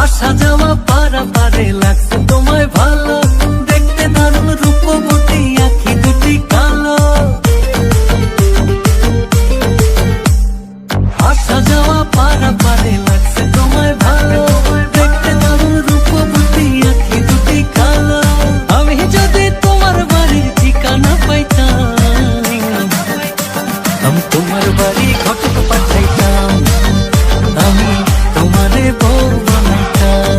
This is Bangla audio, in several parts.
আসা যাওয়া পারে লাগছে তোমায় ভালো, দেখতে দারুণ রূপবতী, আঁখি দুটি কালো। আসা যাওয়া পারে লাগছে তোমায় ভালো, দেখতে দারুণ রূপবতী, আঁখি দুটি কালো। আমি যদি তোমার বাড়ির ঠিকানা পাইতাম, আমি তোমার বাড়ি ঘটক পাঠাইতাম, আমি তোমারে বউ বানাইতাম।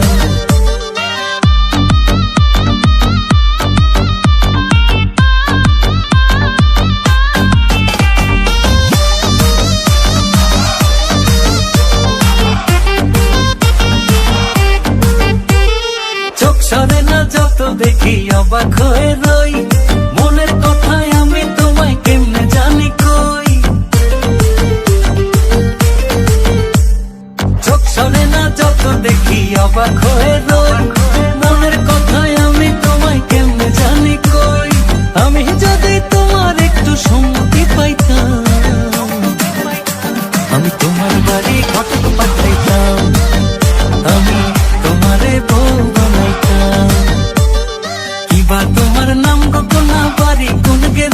চোখ সরে না যত দেখি অবাক হয়ে রই, মনের কথায় আমি তোমায় কেমনে জানি কই। চোখ সরে না যত দেখি অবাক হয়ে রই, মনের কথায় আমি তোমায় কেমনে জানি কই। আমি যদি তোমার একটু সম্মতি পাইতাম, আমি তোমার বাড়ি ঘটক পাঠাইতাম, আমি তোমারে বউ বানাইতাম। কিবা তোমার নাম গো, না বাড়ি কোন গে